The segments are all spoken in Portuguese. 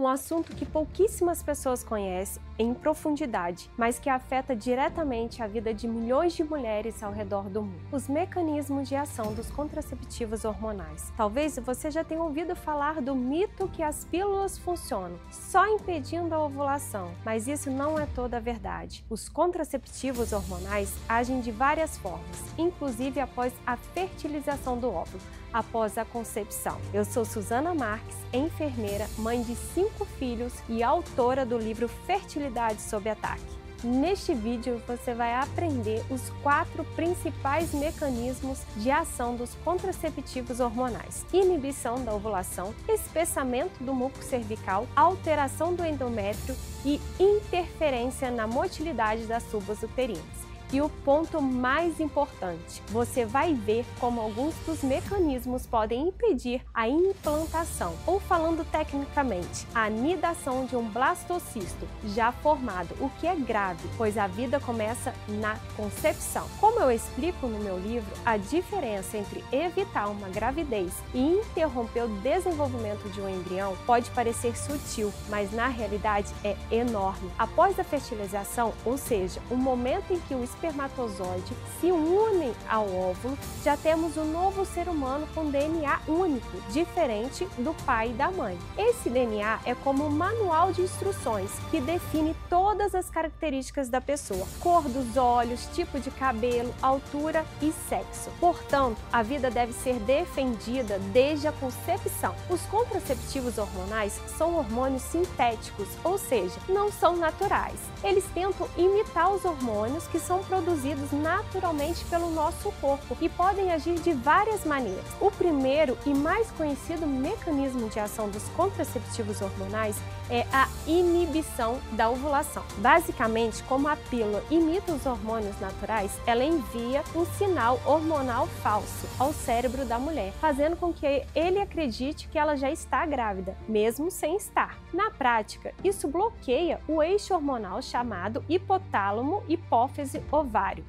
um assunto que pouquíssimas pessoas conhecem em profundidade, mas que afeta diretamente a vida de milhões de mulheres ao redor do mundo. Os mecanismos de ação dos contraceptivos hormonais. Talvez você já tenha ouvido falar do mito que as pílulas funcionam só impedindo a ovulação, mas isso não é toda a verdade. Os contraceptivos hormonais agem de várias formas, inclusive após a fertilização do óvulo, após a concepção. Eu sou Suzana Marques, enfermeira, mãe de 5 filhos e autora do livro Fertilidade sob Ataque. Neste vídeo você vai aprender os 4 principais mecanismos de ação dos contraceptivos hormonais: inibição da ovulação, espessamento do muco cervical, alteração do endométrio e interferência na motilidade das tubas uterinas. E o ponto mais importante, você vai ver como alguns dos mecanismos podem impedir a implantação, ou falando tecnicamente, a anidação de um blastocisto já formado, o que é grave, pois a vida começa na concepção. Como eu explico no meu livro, a diferença entre evitar uma gravidez e interromper o desenvolvimento de um embrião pode parecer sutil, mas na realidade é enorme. Após a fertilização, ou seja, o momento em que o espermatozoide se unem ao óvulo, já temos um novo ser humano com DNA único, diferente do pai e da mãe. Esse DNA é como um manual de instruções que define todas as características da pessoa: cor dos olhos, tipo de cabelo, altura e sexo. Portanto, a vida deve ser defendida desde a concepção. Os contraceptivos hormonais são hormônios sintéticos, ou seja, não são naturais. Eles tentam imitar os hormônios que são produzidos naturalmente pelo nosso corpo e podem agir de várias maneiras. O primeiro e mais conhecido mecanismo de ação dos contraceptivos hormonais é a inibição da ovulação. Basicamente, como a pílula imita os hormônios naturais, ela envia um sinal hormonal falso ao cérebro da mulher, fazendo com que ele acredite que ela já está grávida, mesmo sem estar. Na prática, isso bloqueia o eixo hormonal chamado hipotálamo-hipófise-ovário.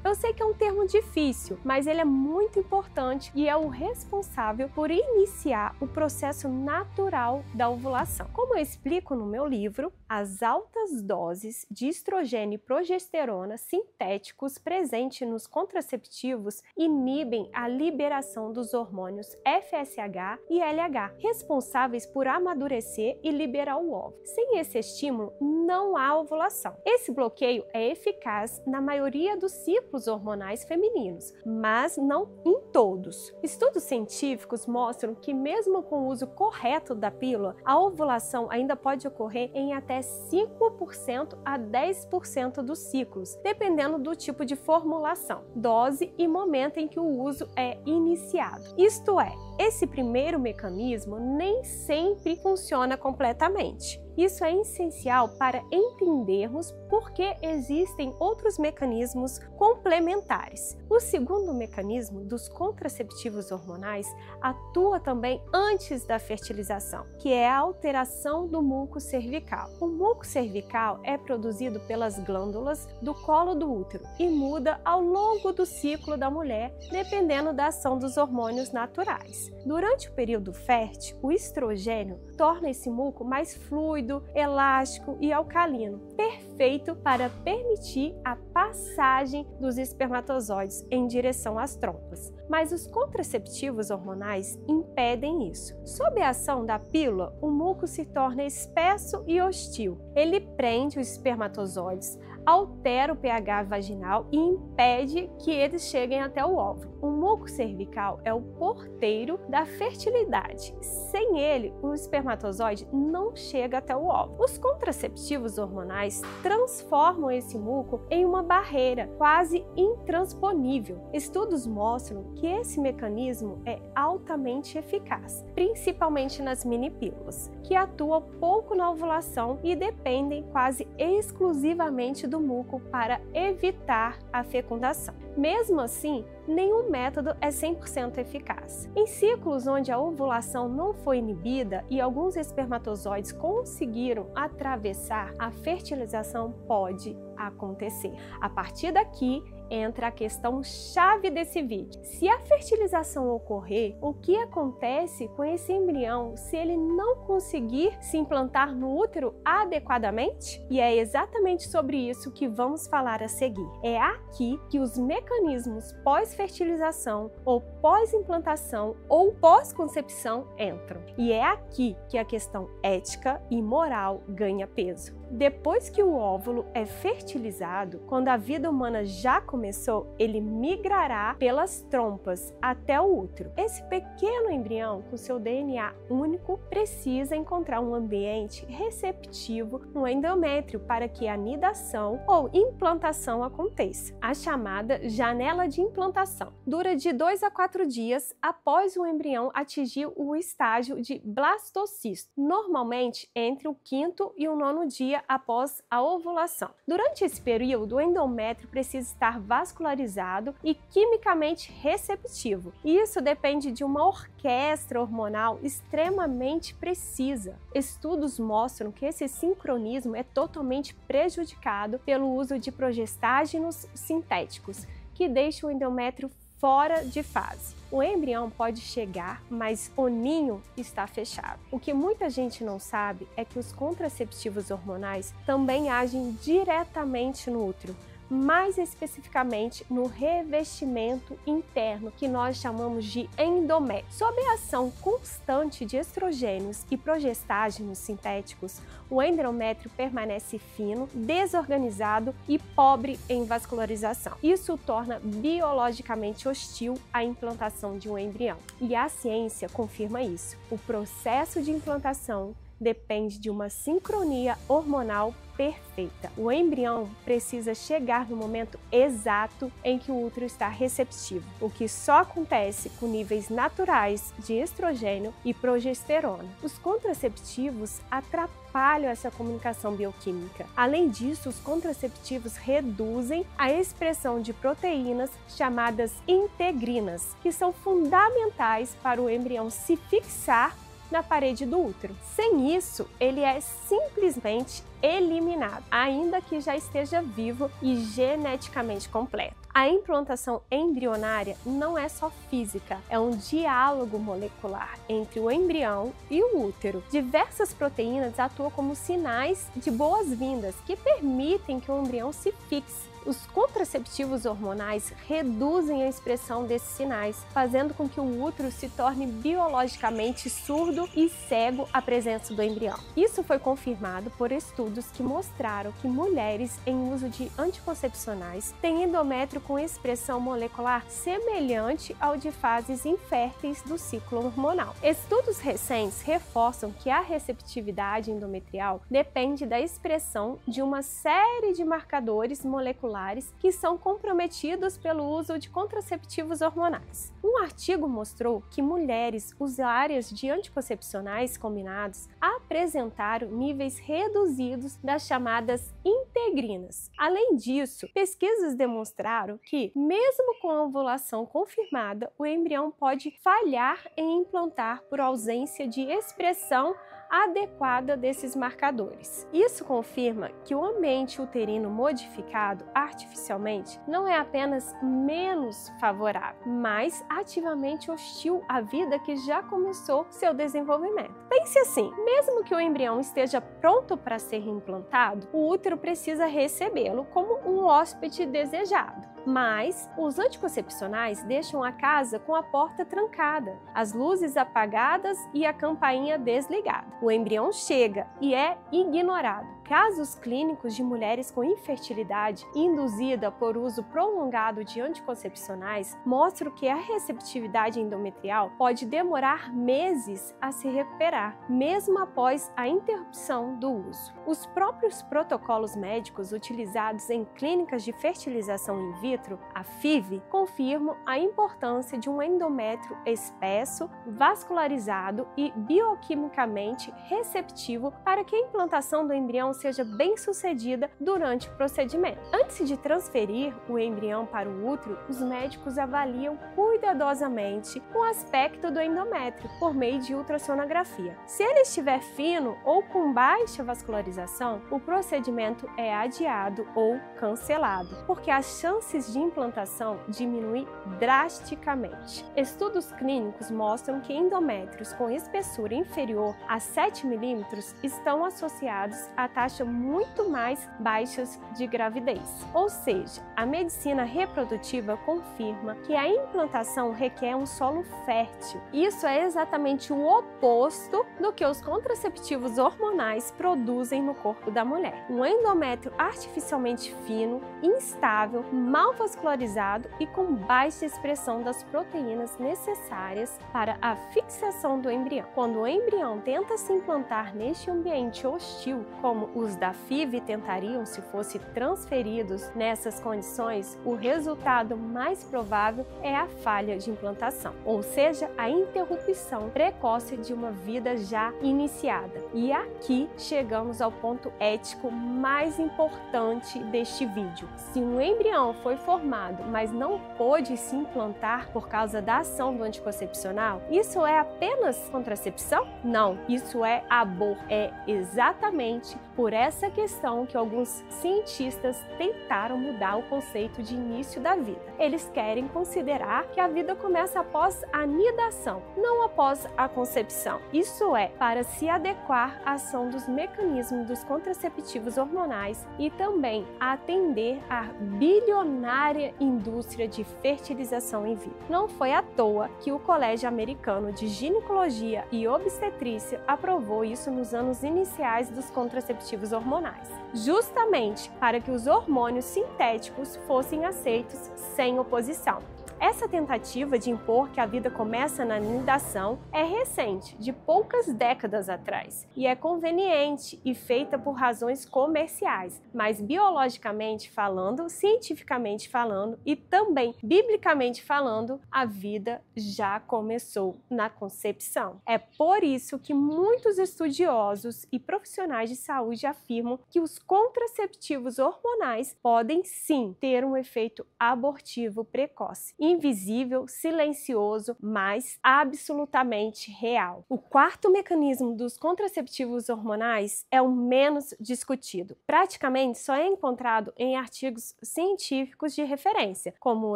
Eu sei que é um termo difícil, mas ele é muito importante e é o responsável por iniciar o processo natural da ovulação. Como eu explico no meu livro, as altas doses de estrogênio e progesterona sintéticos presentes nos contraceptivos inibem a liberação dos hormônios FSH e LH, responsáveis por amadurecer e liberar o óvulo. Sem esse estímulo, não há ovulação. Esse bloqueio é eficaz na maioria dos ciclos hormonais femininos, mas não em todos. Estudos científicos mostram que mesmo com o uso correto da pílula, a ovulação ainda pode ocorrer em até 5% a 10% dos ciclos, dependendo do tipo de formulação, dose e momento em que o uso é iniciado. Isto é, esse primeiro mecanismo nem sempre funciona completamente. Isso é essencial para entendermos por que existem outros mecanismos complementares. O segundo mecanismo dos contraceptivos hormonais atua também antes da fertilização, que é a alteração do muco cervical. O muco cervical é produzido pelas glândulas do colo do útero e muda ao longo do ciclo da mulher, dependendo da ação dos hormônios naturais. Durante o período fértil, o estrogênio torna esse muco mais fluido, elástico e alcalino, perfeito para permitir a passagem dos espermatozoides em direção às trompas. Mas os contraceptivos hormonais impedem isso. Sob a ação da pílula, o muco se torna espesso e hostil. Ele prende os espermatozoides, altera o pH vaginal e impede que eles cheguem até o óvulo. O muco cervical é o porteiro da fertilidade. Sem ele, o espermatozoide não chega até o óvulo. Os contraceptivos hormonais transformam esse muco em uma barreira quase intransponível. Estudos mostram que esse mecanismo é altamente eficaz, principalmente nas minipílulas, que atuam pouco na ovulação e dependem quase exclusivamente do muco para evitar a fecundação. Mesmo assim, nenhum método é 100% eficaz. Em ciclos onde a ovulação não foi inibida e alguns espermatozoides conseguiram atravessar, a fertilização pode acontecer. A partir daqui, entra a questão chave desse vídeo. Se a fertilização ocorrer, o que acontece com esse embrião se ele não conseguir se implantar no útero adequadamente? E é exatamente sobre isso que vamos falar a seguir. É aqui que os mecanismos pós-fertilização ou pós-implantação ou pós-concepção entram. E é aqui que a questão ética e moral ganha peso. Depois que o óvulo é fertilizado, quando a vida humana já começou, ele migrará pelas trompas até o útero. Esse pequeno embrião, com seu DNA único, precisa encontrar um ambiente receptivo no endométrio para que a nidação ou implantação aconteça. A chamada janela de implantação dura de 2 a 4 dias após o embrião atingir o estágio de blastocisto, normalmente entre o 5º e o 9º dia após a ovulação. Durante esse período, o endométrio precisa estar vascularizado e quimicamente receptivo. Isso depende de uma orquestra hormonal extremamente precisa. Estudos mostram que esse sincronismo é totalmente prejudicado pelo uso de progestágenos sintéticos, que deixam o endométrio fora de fase. O embrião pode chegar, mas o ninho está fechado. O que muita gente não sabe é que os contraceptivos hormonais também agem diretamente no útero, mais especificamente no revestimento interno, que nós chamamos de endométrio. Sob a ação constante de estrogênios e progestágenos sintéticos, o endométrio permanece fino, desorganizado e pobre em vascularização. Isso o torna biologicamente hostil à implantação de um embrião. E a ciência confirma isso. O processo de implantação depende de uma sincronia hormonal perfeita. O embrião precisa chegar no momento exato em que o útero está receptivo, o que só acontece com níveis naturais de estrogênio e progesterona. Os contraceptivos atrapalham essa comunicação bioquímica. Além disso, os contraceptivos reduzem a expressão de proteínas chamadas integrinas, que são fundamentais para o embrião se fixar na parede do útero. Sem isso, ele é simplesmente eliminado, ainda que já esteja vivo e geneticamente completo. A implantação embrionária não é só física, é um diálogo molecular entre o embrião e o útero. Diversas proteínas atuam como sinais de boas-vindas que permitem que o embrião se fixe. Os contraceptivos hormonais reduzem a expressão desses sinais, fazendo com que o útero se torne biologicamente surdo e cego à presença do embrião. Isso foi confirmado por estudos que mostraram que mulheres em uso de anticoncepcionais têm endométrio com expressão molecular semelhante ao de fases inférteis do ciclo hormonal. Estudos recentes reforçam que a receptividade endometrial depende da expressão de uma série de marcadores moleculares que são comprometidos pelo uso de contraceptivos hormonais. Um artigo mostrou que mulheres usuárias de anticoncepcionais combinados apresentaram níveis reduzidos das chamadas integrinas. Além disso, pesquisas demonstraram que, mesmo com a ovulação confirmada, o embrião pode falhar em implantar por ausência de expressão adequada desses marcadores. Isso confirma que o ambiente uterino modificado artificialmente não é apenas menos favorável, mas ativamente hostil à vida que já começou seu desenvolvimento. Pense assim, mesmo que o embrião esteja pronto para ser implantado, o útero precisa recebê-lo como um hóspede desejado. Mas os anticoncepcionais deixam a casa com a porta trancada, as luzes apagadas e a campainha desligada. O embrião chega e é ignorado. Casos clínicos de mulheres com infertilidade induzida por uso prolongado de anticoncepcionais mostram que a receptividade endometrial pode demorar meses a se recuperar, mesmo após a interrupção do uso. Os próprios protocolos médicos utilizados em clínicas de fertilização in vitro, a FIV, confirmam a importância de um endométrio espesso, vascularizado e bioquimicamente receptivo para que a implantação do embrião seja bem sucedida durante o procedimento. Antes de transferir o embrião para o útero, os médicos avaliam cuidadosamente o aspecto do endométrio por meio de ultrassonografia. Se ele estiver fino ou com baixa vascularização, o procedimento é adiado ou cancelado, porque as chances de implantação diminuem drasticamente. Estudos clínicos mostram que endométrios com espessura inferior a 7 milímetros estão associados a taxas muito mais baixas de gravidez. Ou seja, a medicina reprodutiva confirma que a implantação requer um solo fértil. Isso é exatamente o oposto do que os contraceptivos hormonais produzem no corpo da mulher. Um endométrio artificialmente fino, instável, mal vascularizado e com baixa expressão das proteínas necessárias para a fixação do embrião. Quando o embrião tenta se implantar neste ambiente hostil, como os da FIV tentariam se fossem transferidos nessas condições, o resultado mais provável é a falha de implantação, ou seja, a interrupção precoce de uma vida já iniciada. E aqui chegamos ao ponto ético mais importante deste vídeo. Se um embrião foi formado, mas não pôde se implantar por causa da ação do anticoncepcional, isso é apenas contracepção? Não, isso é aborto. É exatamente por essa questão que alguns cientistas tentaram mudar o conceito de início da vida. Eles querem considerar que a vida começa após a nidação, não após a concepção. Isso é para se adequar à ação dos mecanismos dos contraceptivos hormonais e também atender à bilionária indústria de fertilização in vitro. Não foi à toa que o Colégio Americano de Ginecologia e Obstetrícia aprovou isso nos anos iniciais dos contraceptivos hormonais, justamente para que os hormônios sintéticos fossem aceitos sem oposição. Essa tentativa de impor que a vida começa na nidação é recente, de poucas décadas atrás, e é conveniente e feita por razões comerciais, mas biologicamente falando, cientificamente falando e também biblicamente falando, a vida já começou na concepção. É por isso que muitos estudiosos e profissionais de saúde afirmam que os contraceptivos hormonais podem sim ter um efeito abortivo precoce. Invisível, silencioso, mas absolutamente real. O quarto mecanismo dos contraceptivos hormonais é o menos discutido. Praticamente só é encontrado em artigos científicos de referência, como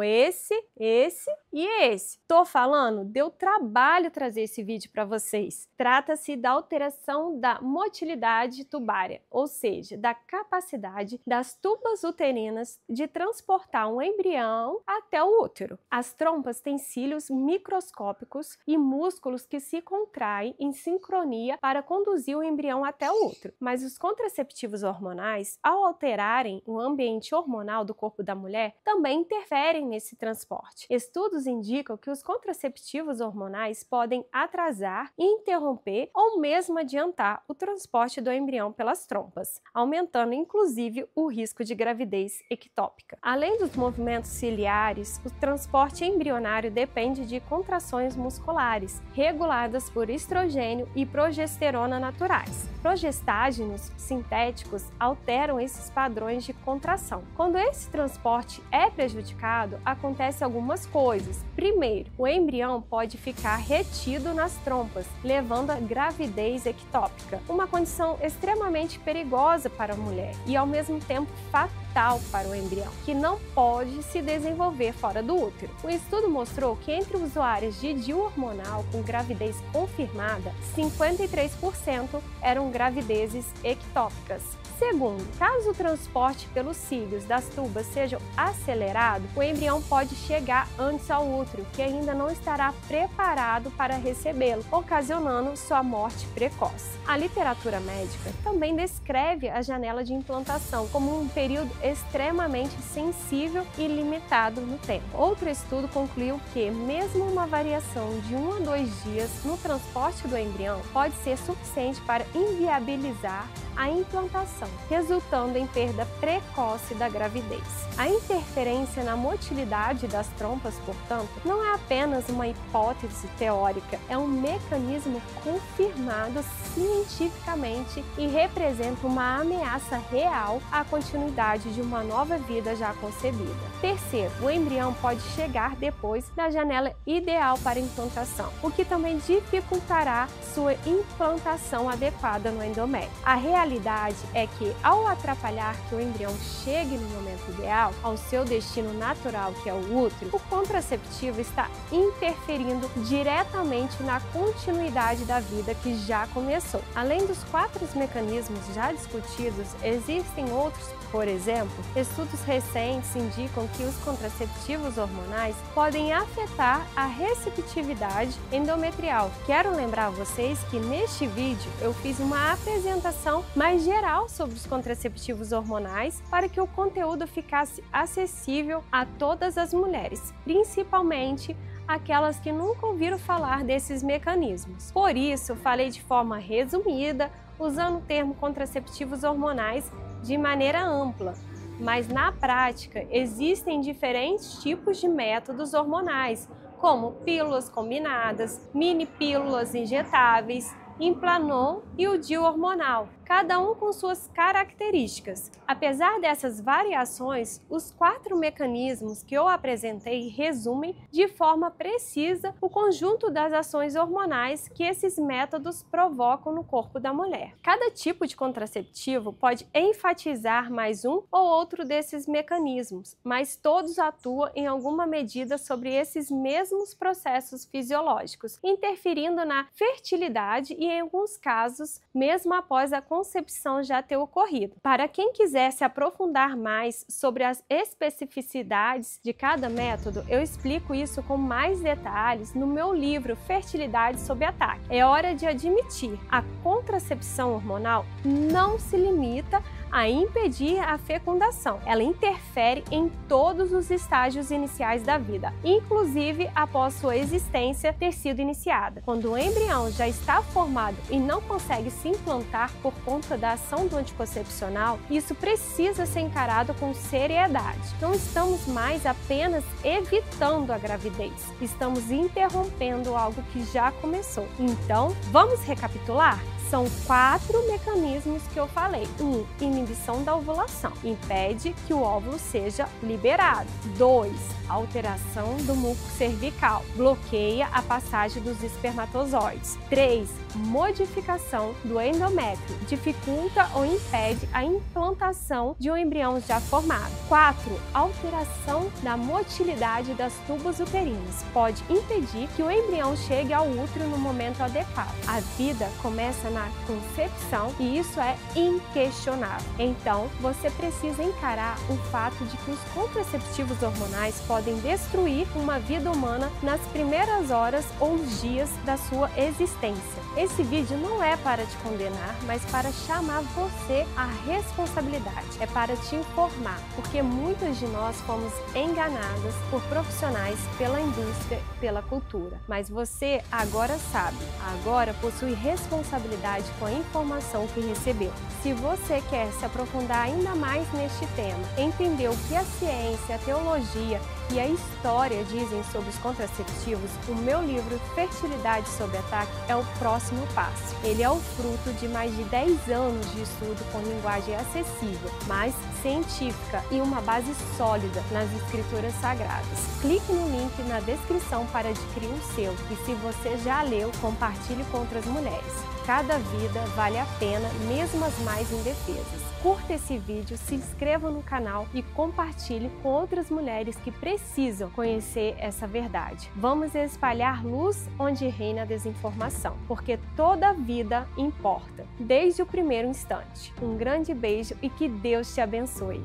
esse e esse. Tô falando? Deu trabalho trazer esse vídeo para vocês. Trata-se da alteração da motilidade tubária, ou seja, da capacidade das tubas uterinas de transportar um embrião até o útero. As trompas têm cílios microscópicos e músculos que se contraem em sincronia para conduzir o embrião até o útero. Mas os contraceptivos hormonais, ao alterarem o ambiente hormonal do corpo da mulher, também interferem nesse transporte. Estudos indicam que os contraceptivos hormonais podem atrasar, interromper ou mesmo adiantar o transporte do embrião pelas trompas, aumentando inclusive o risco de gravidez ectópica. Além dos movimentos ciliares, o transporte embrionário depende de contrações musculares, reguladas por estrogênio e progesterona naturais. Progestágenos sintéticos alteram esses padrões de contração. Quando esse transporte é prejudicado, acontecem algumas coisas. Primeiro, o embrião pode ficar retido nas trompas, levando à gravidez ectópica, uma condição extremamente perigosa para a mulher e ao mesmo tempo fatal para o embrião, que não pode se desenvolver fora do útero. O estudo mostrou que entre usuários de DIU hormonal com gravidez confirmada, 53% eram gravidezes ectópicas. Segundo, caso o transporte pelos cílios das tubas seja acelerado, o embrião pode chegar antes ao útero, que ainda não estará preparado para recebê-lo, ocasionando sua morte precoce. A literatura médica também descreve a janela de implantação como um período extremamente sensível e limitado no tempo. Outro estudo concluiu que, mesmo uma variação de 1 a 2 dias no transporte do embrião, pode ser suficiente para inviabilizar a implantação, resultando em perda precoce da gravidez. A interferência na motilidade das trompas, portanto, não é apenas uma hipótese teórica, é um mecanismo confirmado cientificamente e representa uma ameaça real à continuidade de uma nova vida já concebida. Terceiro, o embrião pode chegar depois da janela ideal para implantação, o que também dificultará sua implantação adequada no endométrio. A realidade é que, ao atrapalhar que o embrião chegue no momento ideal, ao seu destino natural, que é o útero, o contraceptivo está interferindo diretamente na continuidade da vida que já começou. Além dos 4 mecanismos já discutidos, existem outros. Por exemplo, estudos recentes indicam que os contraceptivos hormonais podem afetar a receptividade endometrial. Quero lembrar vocês que neste vídeo eu fiz uma apresentação mais geral sobre os contraceptivos hormonais para que o conteúdo ficasse acessível a todas as mulheres, principalmente aquelas que nunca ouviram falar desses mecanismos. Por isso, falei de forma resumida, usando o termo contraceptivos hormonais de maneira ampla, mas na prática existem diferentes tipos de métodos hormonais, como pílulas combinadas, mini pílulas injetáveis, Implanon e o DIU hormonal, cada um com suas características. Apesar dessas variações, os 4 mecanismos que eu apresentei resumem de forma precisa o conjunto das ações hormonais que esses métodos provocam no corpo da mulher. Cada tipo de contraceptivo pode enfatizar mais um ou outro desses mecanismos, mas todos atuam em alguma medida sobre esses mesmos processos fisiológicos, interferindo na fertilidade e, em alguns casos, mesmo após a concepção já ter ocorrido. Para quem quiser se aprofundar mais sobre as especificidades de cada método, eu explico isso com mais detalhes no meu livro Fertilidade sob Ataque. É hora de admitir, a contracepção hormonal não se limita a impedir a fecundação. Ela interfere em todos os estágios iniciais da vida, inclusive após sua existência ter sido iniciada. Quando o embrião já está formado e não consegue se implantar por conta da ação do anticoncepcional, isso precisa ser encarado com seriedade. Não estamos mais apenas evitando a gravidez, estamos interrompendo algo que já começou. Então, vamos recapitular? São 4 mecanismos que eu falei. 1. Inibição da ovulação. Impede que o óvulo seja liberado. 2. Alteração do muco cervical. Bloqueia a passagem dos espermatozoides. 3. Modificação do endométrio. Dificulta ou impede a implantação de um embrião já formado. 4. Alteração da motilidade das tubas uterinas. Pode impedir que o embrião chegue ao útero no momento adequado. A vida começa na concepção e isso é inquestionável. Então, você precisa encarar o fato de que os contraceptivos hormonais podem destruir uma vida humana nas primeiras horas ou dias da sua existência. Esse vídeo não é para te condenar, mas para chamar você à responsabilidade. É para te informar, porque muitas de nós fomos enganadas por profissionais, pela indústria, pela cultura. Mas você agora sabe, agora possui responsabilidade com a informação que recebeu. Se você quer se aprofundar ainda mais neste tema, entender o que a ciência, a teologia e a história dizem sobre os contraceptivos, o meu livro Fertilidade sob Ataque é o próximo passo. Ele é o fruto de mais de 10 anos de estudo com linguagem acessível, mas científica e uma base sólida nas escrituras sagradas. Clique no link na descrição para adquirir o seu e, se você já leu, compartilhe com outras mulheres. Cada vida vale a pena, mesmo as mais indefesas. Curta esse vídeo, se inscreva no canal e compartilhe com outras mulheres que precisam conhecer essa verdade. Vamos espalhar luz onde reina a desinformação, porque toda vida importa, desde o primeiro instante. Um grande beijo e que Deus te abençoe.